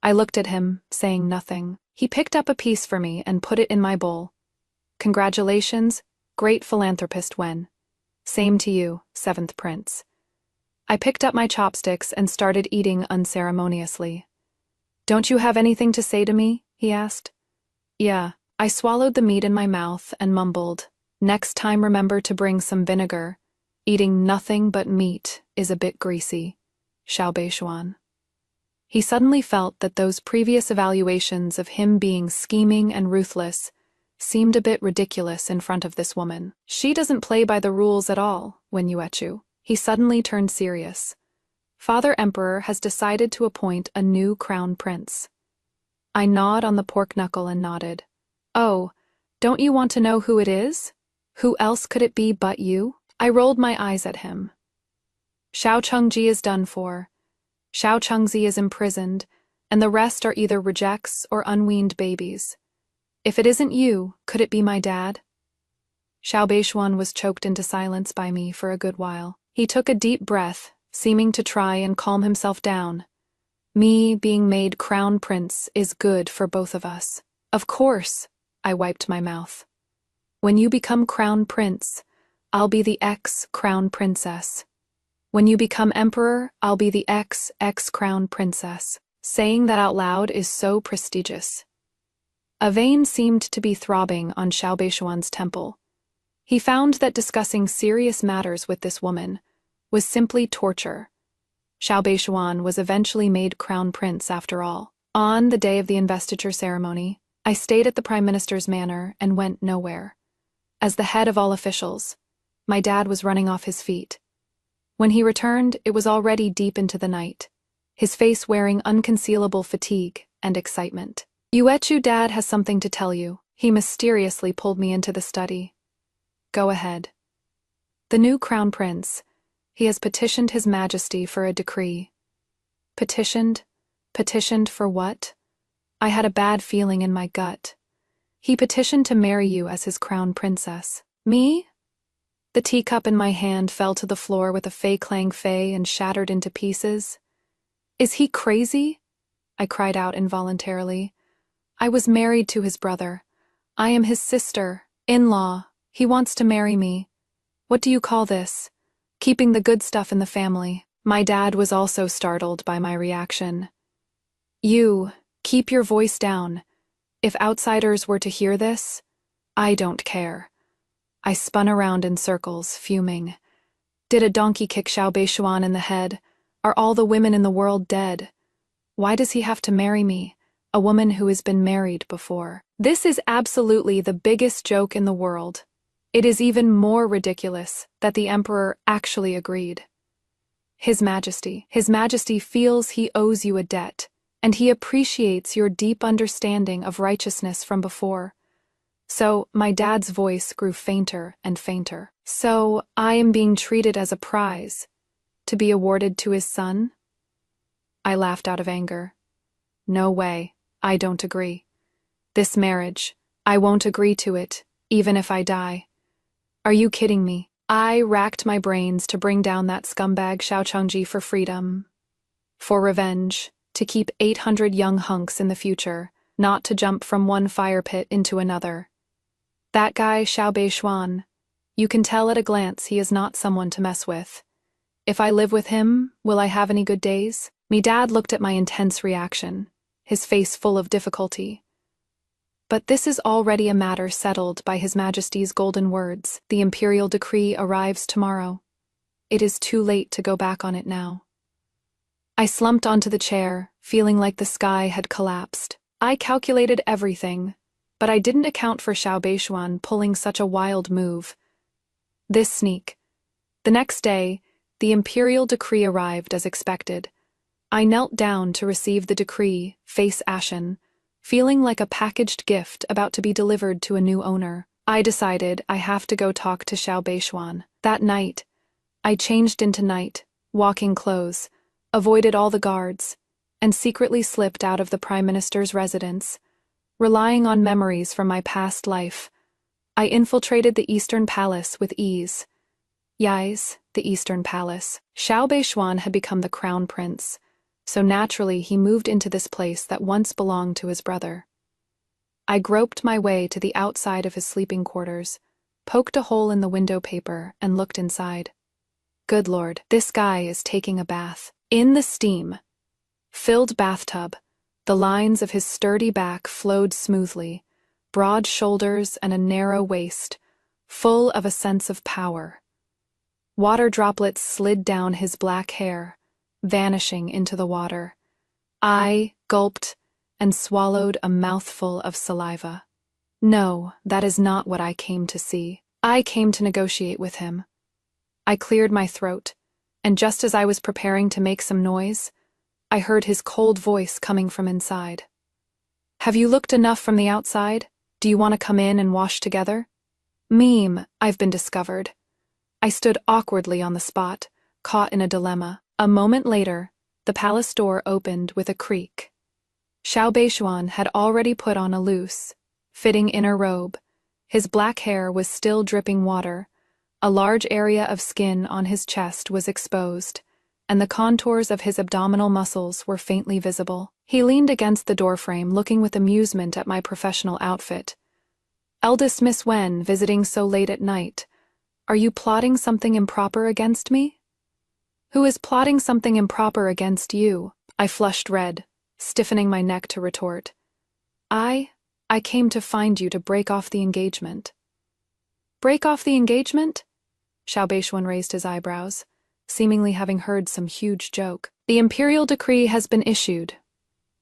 I looked at him, saying nothing. He picked up a piece for me and put it in my bowl. Congratulations, great philanthropist Wen. Same to you, 7th prince. I picked up my chopsticks and started eating unceremoniously. Don't you have anything to say to me? He asked. Yeah, I swallowed the meat in my mouth and mumbled. Next time remember to bring some vinegar. Eating nothing but meat is a bit greasy. Xiao Beishuan. He suddenly felt that those previous evaluations of him being scheming and ruthless seemed a bit ridiculous in front of this woman. She doesn't play by the rules at all, Wen Yuechu. He suddenly turned serious. Father Emperor has decided to appoint a new crown prince. I gnawed on the pork knuckle and nodded. Oh, don't you want to know who it is? Who else could it be but you? I rolled my eyes at him. Xiaochengzi is done for. Xiaochengzi is imprisoned, and the rest are either rejects or unweaned babies. If it isn't you, could it be my dad? Xiao Beishuan was choked into silence by me for a good while. He took a deep breath, seeming to try and calm himself down. Me being made crown prince is good for both of us. Of course, I wiped my mouth. When you become crown prince, I'll be the ex-crown princess. When you become emperor, I'll be the ex-crown princess. Saying that out loud is so prestigious. A vein seemed to be throbbing on Xiao Beishuan's temple. He found that discussing serious matters with this woman was simply torture. Xiao Beishuan was eventually made crown prince after all. On the day of the investiture ceremony, I stayed at the Prime Minister's manor and went nowhere. As the head of all officials, My dad was running off his feet. When he returned, it was already deep into the night, his face wearing unconcealable fatigue and excitement. Yuechu, Dad has something to tell you. He mysteriously pulled me into the study. Go ahead. The new crown prince. He has petitioned His Majesty for a decree. Petitioned? Petitioned for what? I had a bad feeling in my gut. He petitioned to marry you as his crown princess. Me? The teacup in my hand fell to the floor with a fei-clang fei and shattered into pieces. Is he crazy? I cried out involuntarily. I was married to his brother. I am his sister, in-law. He wants to marry me. What do you call this? Keeping the good stuff in the family. My dad was also startled by my reaction. You, keep your voice down. If outsiders were to hear this, I don't care. I spun around in circles, fuming. Did a donkey kick Xiao Beishuan in the head? Are all the women in the world dead? Why does he have to marry me, a woman who has been married before? This is absolutely the biggest joke in the world. It is even more ridiculous that the emperor actually agreed. His Majesty feels he owes you a debt, and he appreciates your deep understanding of righteousness from before. So, my dad's voice grew fainter and fainter. So, I am being treated as a prize, to be awarded to his son? I laughed out of anger. No way, I don't agree. This marriage, I won't agree to it, even if I die. Are you kidding me? I racked my brains to bring down that scumbag Xiao Changji for freedom, for revenge, to keep 800 young hunks in the future, not to jump from one fire pit into another. That guy, Xiao Beishuan, you can tell at a glance he is not someone to mess with. If I live with him, will I have any good days? Me dad looked at my intense reaction, his face full of difficulty. But this is already a matter settled by His Majesty's golden words. The imperial decree arrives tomorrow. It is too late to go back on it now. I slumped onto the chair, feeling like the sky had collapsed. I calculated everything, but I didn't account for Xiao Beishuan pulling such a wild move. This sneak. The next day, the imperial decree arrived as expected. I knelt down to receive the decree, face ashen, feeling like a packaged gift about to be delivered to a new owner. I decided I have to go talk to Xiao Beishuan. That night, I changed into night, walking clothes, avoided all the guards, and secretly slipped out of the Prime Minister's residence. Relying on memories from my past life, I infiltrated the Eastern Palace with ease. Yes, the Eastern Palace. Xiao Beishuan had become the crown prince, so naturally he moved into this place that once belonged to his brother. I groped my way to the outside of his sleeping quarters, poked a hole in the window paper, and looked inside. Good Lord, this guy is taking a bath. In the steam-filled bathtub, the lines of his sturdy back flowed smoothly, broad shoulders and a narrow waist, full of a sense of power. Water droplets slid down his black hair, vanishing into the water. I gulped and swallowed a mouthful of saliva. No, that is not what I came to see. I came to negotiate with him. I cleared my throat, and just as I was preparing to make some noise, I heard his cold voice coming from inside. Have you looked enough from the outside? Do you want to come in and wash together? Meme, I've been discovered. I stood awkwardly on the spot, caught in a dilemma. A moment later, the palace door opened with a creak. Xiao Beishuan had already put on a loose, fitting inner robe. His black hair was still dripping water. A large area of skin on his chest was exposed, and the contours of his abdominal muscles were faintly visible. He leaned against the doorframe, looking with amusement at my professional outfit. Eldest Miss Wen, visiting so late at night. Are you plotting something improper against me? Who is plotting something improper against you? I flushed red, stiffening my neck to retort. I came to find you to break off the engagement. Break off the engagement? Xiao Beishuan raised his eyebrows, seemingly having heard some huge joke. The imperial decree has been issued.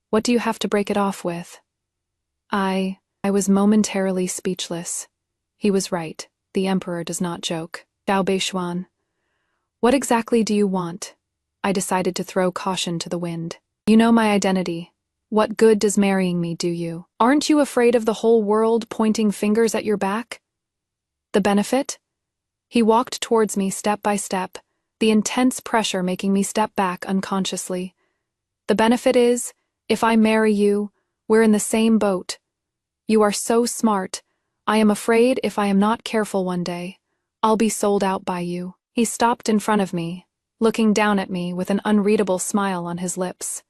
What do you have to break it off with? I was momentarily speechless. He was right. The emperor does not joke. Xiao Beishuan. What exactly do you want? I decided to throw caution to the wind. You know my identity. What good does marrying me do you? Aren't you afraid of the whole world pointing fingers at your back? The benefit? He walked towards me step by step, the intense pressure making me step back unconsciously. The benefit is, if I marry you, we're in the same boat. You are so smart. I am afraid if I am not careful one day, I'll be sold out by you. He stopped in front of me, looking down at me with an unreadable smile on his lips.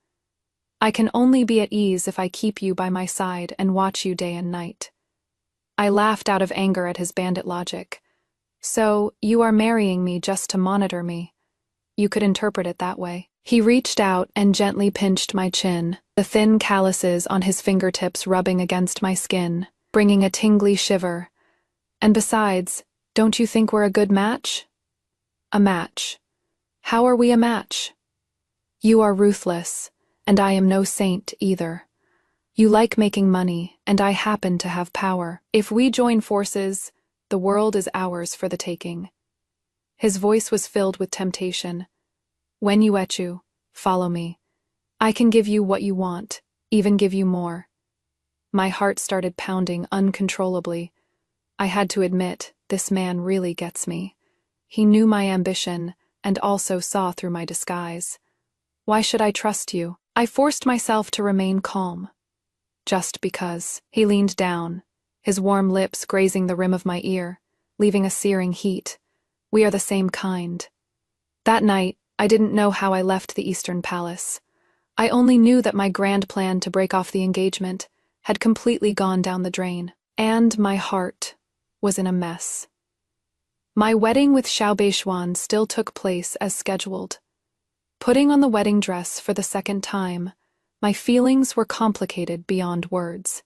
I can only be at ease if I keep you by my side and watch you day and night. I laughed out of anger at his bandit logic. So, you are marrying me just to monitor me. You could interpret it that way. He reached out and gently pinched my chin, the thin calluses on his fingertips rubbing against my skin, bringing a tingly shiver. And besides, don't you think we're a good match? A match. How are we a match? You are ruthless, and I am no saint either. You like making money, and I happen to have power. If we join forces, the world is ours for the taking. His voice was filled with temptation. When you Yuechu, follow me. I can give you what you want, even give you more. My heart started pounding uncontrollably. I had to admit, this man really gets me. He knew my ambition, and also saw through my disguise. Why should I trust you? I forced myself to remain calm. Just because. He leaned down, his warm lips grazing the rim of my ear, leaving a searing heat. We are the same kind. That night, I didn't know how I left the Eastern Palace. I only knew that my grand plan to break off the engagement had completely gone down the drain, and my heart was in a mess. My wedding with Xiao Beishuan still took place as scheduled. Putting on the wedding dress for the second time, my feelings were complicated beyond words.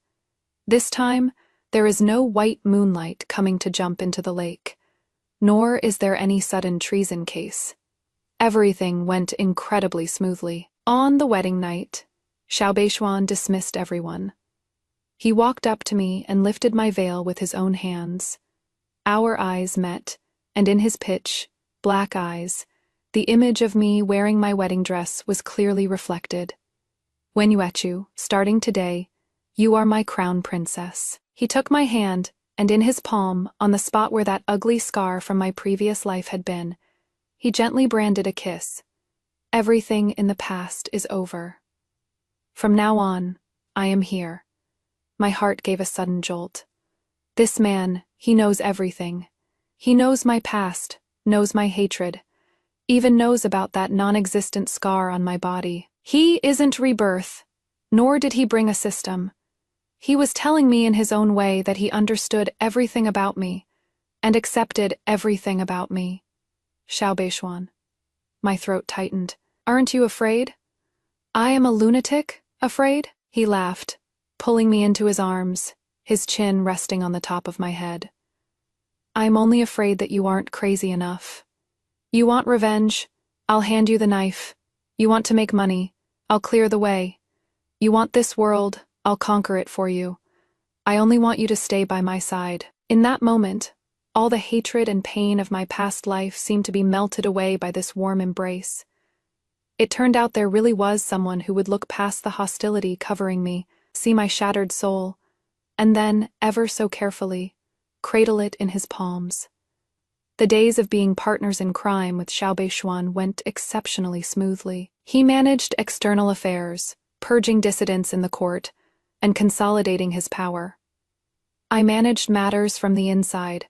This time, there is no white moonlight coming to jump into the lake, nor is there any sudden treason case. Everything went incredibly smoothly. On the wedding night, Xiao Beishuan dismissed everyone. He walked up to me and lifted my veil with his own hands. Our eyes met, and in his pitch, black eyes, the image of me wearing my wedding dress was clearly reflected. When Yuechu, starting today, you are my crown princess. He took my hand, and in his palm, on the spot where that ugly scar from my previous life had been, he gently branded a kiss. Everything in the past is over. From now on, I am here. My heart gave a sudden jolt. This man, he knows everything. He knows my past, knows my hatred, even knows about that non-existent scar on my body. He isn't rebirth, nor did he bring a system. He was telling me in his own way that he understood everything about me, and accepted everything about me. Xiao Beishuan. My throat tightened. Aren't you afraid? I am a lunatic, afraid? He laughed, pulling me into his arms, his chin resting on the top of my head. I'm only afraid that you aren't crazy enough. You want revenge? I'll hand you the knife. You want to make money? I'll clear the way. You want this world? I'll conquer it for you. I only want you to stay by my side. In that moment, all the hatred and pain of my past life seemed to be melted away by this warm embrace. It turned out there really was someone who would look past the hostility covering me, see my shattered soul, and then, ever so carefully, cradle it in his palms. The days of being partners in crime with Xiao Beishuan went exceptionally smoothly. He managed external affairs, purging dissidents in the court, and consolidating his power. I managed matters from the inside,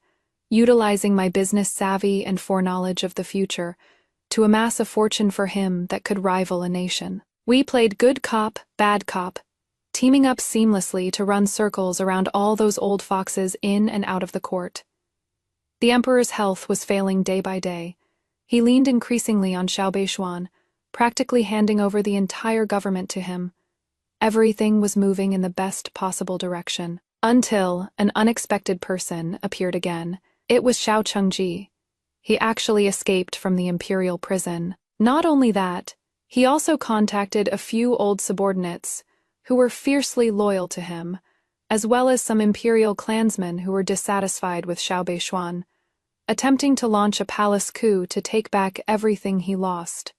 utilizing my business savvy and foreknowledge of the future to amass a fortune for him that could rival a nation. We played good cop, bad cop, teaming up seamlessly to run circles around all those old foxes in and out of the court. The emperor's health was failing day by day. He leaned increasingly on Xiao Beishuan, practically handing over the entire government to him. Everything was moving in the best possible direction, until an unexpected person appeared again. It was Xiao Chengji. He actually escaped from the imperial prison. Not only that, he also contacted a few old subordinates who were fiercely loyal to him, as well as some imperial clansmen who were dissatisfied with Xiao Beishuan. attempting to launch a palace coup to take back everything he lost.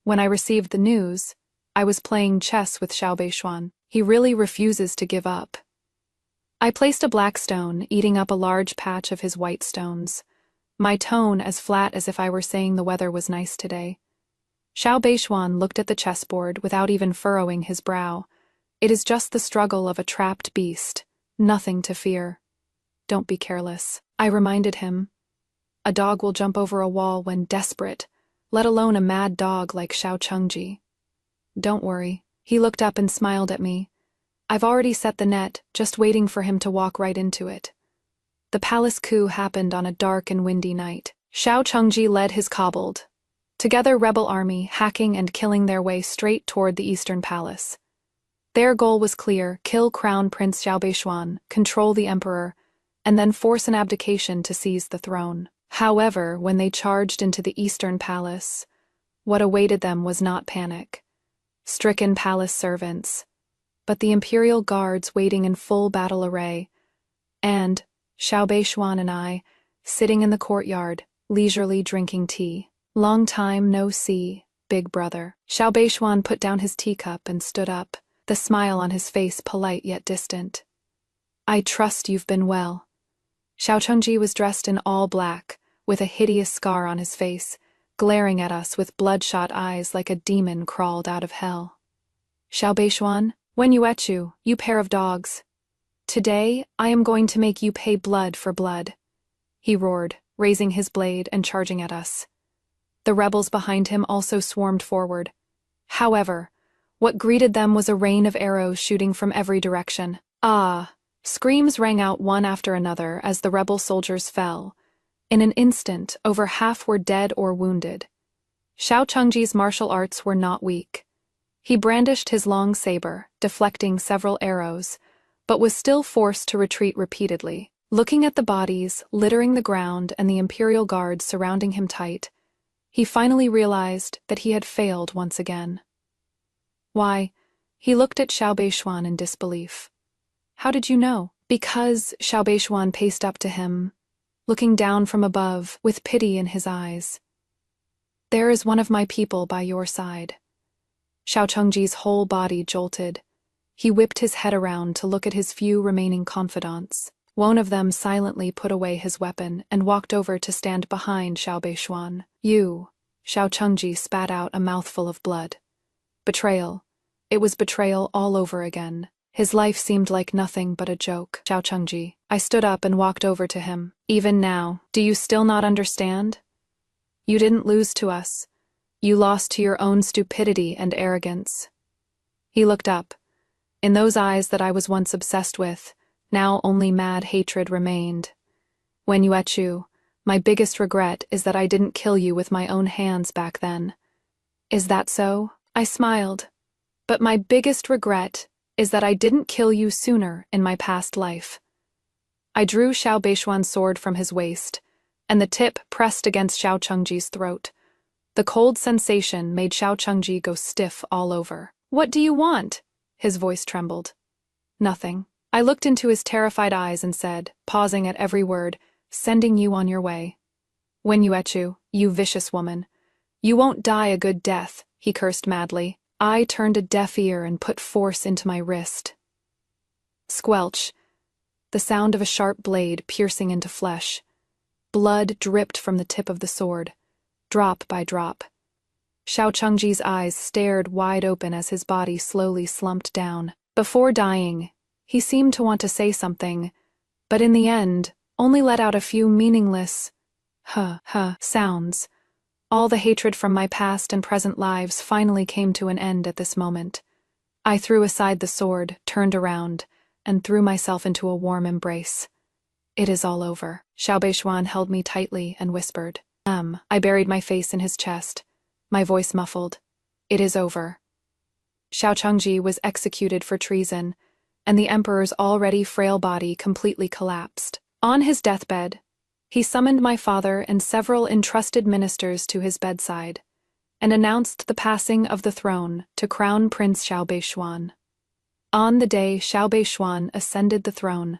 When I received the news, I was playing chess with Xiao Beishuan. He really refuses to give up. I placed a black stone, eating up a large patch of his white stones, my tone as flat as if I were saying the weather was nice today. Xiao Beishuan looked at the chessboard without even furrowing his brow. It is just the struggle of a trapped beast, nothing to fear. Don't be careless, I reminded him. A dog will jump over a wall when desperate, let alone a mad dog like Xiao Chengji. Don't worry. He looked up and smiled at me. I've already set the net, just waiting for him to walk right into it. The palace coup happened on a dark and windy night. Xiao Chengji led his cobbled, together rebel army, hacking and killing their way straight toward the eastern palace. Their goal was clear: kill Crown Prince Xiao Beishuan, control the emperor, and then force an abdication to seize the throne. However, when they charged into the eastern palace, what awaited them was not panic. Stricken palace servants, but the imperial guards waiting in full battle array, and Xiao Beishuan and I, sitting in the courtyard, leisurely drinking tea. Long time no see, big brother. Xiao Beishuan put down his teacup and stood up, the smile on his face polite yet distant. I trust you've been well. Xiao Chengji was dressed in all black, with a hideous scar on his face, glaring at us with bloodshot eyes like a demon crawled out of hell. Xiao Beishuan, Wen Yuechu, you pair of dogs. Today, I am going to make you pay blood for blood, he roared, raising his blade and charging at us. The rebels behind him also swarmed forward. However, what greeted them was a rain of arrows shooting from every direction. Ah! Screams rang out one after another as the rebel soldiers fell. In an instant, over half were dead or wounded. Xiao Chengji's martial arts were not weak. He brandished his long saber, deflecting several arrows, but was still forced to retreat repeatedly. Looking at the bodies littering the ground and the imperial guards surrounding him tight, he finally realized that he had failed once again. Why, he looked at Xiao Beishuan in disbelief. How did you know? Because Xiao Beishuan paced up to him, looking down from above with pity in his eyes. There is one of my people by your side. Xiao Chengji's whole body jolted. He whipped his head around to look at his few remaining confidants. One of them silently put away his weapon and walked over to stand behind Xiao Beishuan. You, Xiao Chengji spat out a mouthful of blood. Betrayal. It was betrayal all over again. His life seemed like nothing but a joke. Xiao Chengji. I stood up and walked over to him. Even now, do you still not understand? You didn't lose to us. You lost to your own stupidity and arrogance. He looked up. In those eyes that I was once obsessed with, now only mad hatred remained. Wen Yuechu, my biggest regret is that I didn't kill you with my own hands back then. Is that so? I smiled. But my biggest regret is that I didn't kill you sooner in my past life. I drew Xiao Beishuan's sword from his waist, and the tip pressed against Xiao Chengji's throat. The cold sensation made Xiao Chengji go stiff all over. What do you want? His voice trembled. Nothing. I looked into his terrified eyes and said, pausing at every word, sending you on your way. Wen Yuechu, you vicious woman. You won't die a good death, he cursed madly. I turned a deaf ear and put force into my wrist. Squelch. The sound of a sharp blade piercing into flesh. Blood dripped from the tip of the sword, drop by drop. Xiao Chengji's eyes stared wide open as his body slowly slumped down. Before dying, he seemed to want to say something, but in the end, only let out a few meaningless sounds. All the hatred from my past and present lives finally came to an end at this moment. I threw aside the sword, turned around, and threw myself into a warm embrace. It is all over. Xiao Beishuan held me tightly and whispered. I buried my face in his chest, my voice muffled. It is over. Xiao Chengji was executed for treason, and the emperor's already frail body completely collapsed. On his deathbed, he summoned my father and several entrusted ministers to his bedside, and announced the passing of the throne to Crown Prince Xiao Beishuan. On the day Xiao Beishuan ascended the throne,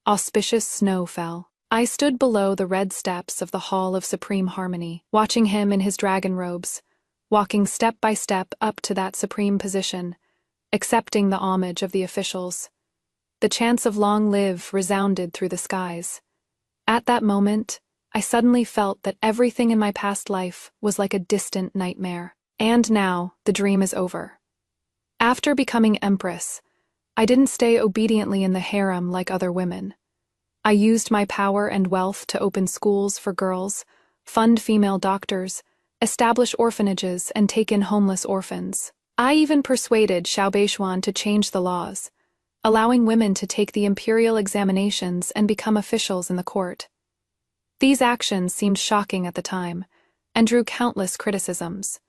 auspicious snow fell. I stood below the red steps of the Hall of Supreme Harmony, watching him in his dragon robes, walking step by step up to that supreme position, accepting the homage of the officials. The chants of "Long live" resounded through the skies. At that moment, I suddenly felt that everything in my past life was like a distant nightmare. And now, the dream is over. After becoming empress, I didn't stay obediently in the harem like other women. I used my power and wealth to open schools for girls, fund female doctors, establish orphanages, and take in homeless orphans. I even persuaded Xiao Beishuan to change the laws, allowing women to take the imperial examinations and become officials in the court. These actions seemed shocking at the time, and drew countless criticisms.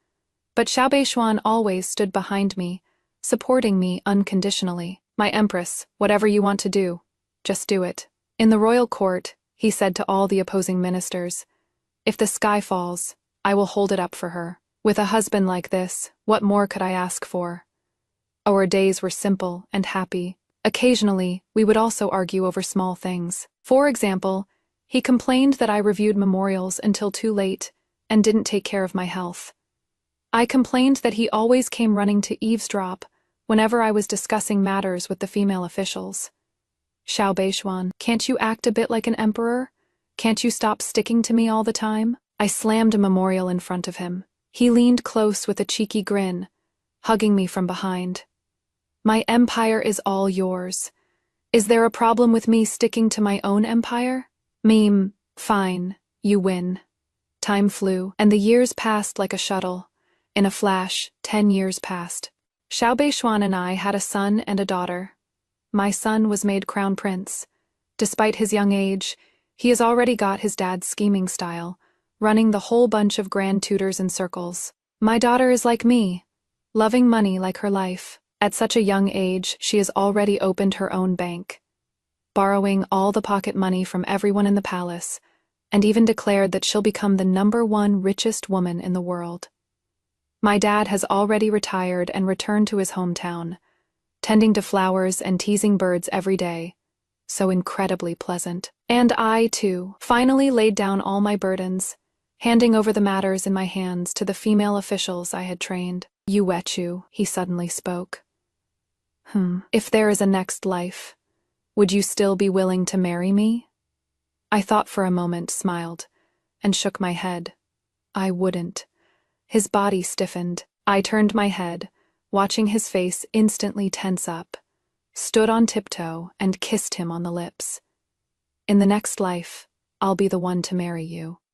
But Xiao Beishuan always stood behind me, supporting me unconditionally. "My empress, whatever you want to do, just do it." In the royal court, he said to all the opposing ministers, "If the sky falls, I will hold it up for her." With a husband like this, what more could I ask for? Our days were simple and happy. Occasionally, we would also argue over small things. For example, he complained that I reviewed memorials until too late and didn't take care of my health. I complained that he always came running to eavesdrop whenever I was discussing matters with the female officials. "Xiao Beishuan, can't you act a bit like an emperor? Can't you stop sticking to me all the time?" I slammed a memorial in front of him. He leaned close with a cheeky grin, hugging me from behind. "My empire is all yours. Is there a problem with me sticking to my own empire?" Fine, you win." Time flew, and the years passed like a shuttle. In a flash, 10 years passed. Xiao Beishuan and I had a son and a daughter. My son was made crown prince. Despite his young age, he has already got his dad's scheming style, running the whole bunch of grand tutors in circles. My daughter is like me, loving money like her life. At such a young age, she has already opened her own bank, borrowing all the pocket money from everyone in the palace, and even declared that she'll become the #1 richest woman in the world. My dad has already retired and returned to his hometown, tending to flowers and teasing birds every day. So incredibly pleasant. And I, too, finally laid down all my burdens, handing over the matters in my hands to the female officials I had trained. "You Wechu," he suddenly spoke. If there is a next life, would you still be willing to marry me?" I thought for a moment, smiled, and shook my head. I wouldn't. His body stiffened. I turned my head, watching his face instantly tense up, stood on tiptoe, and kissed him on the lips. "In the next life, I'll be the one to marry you."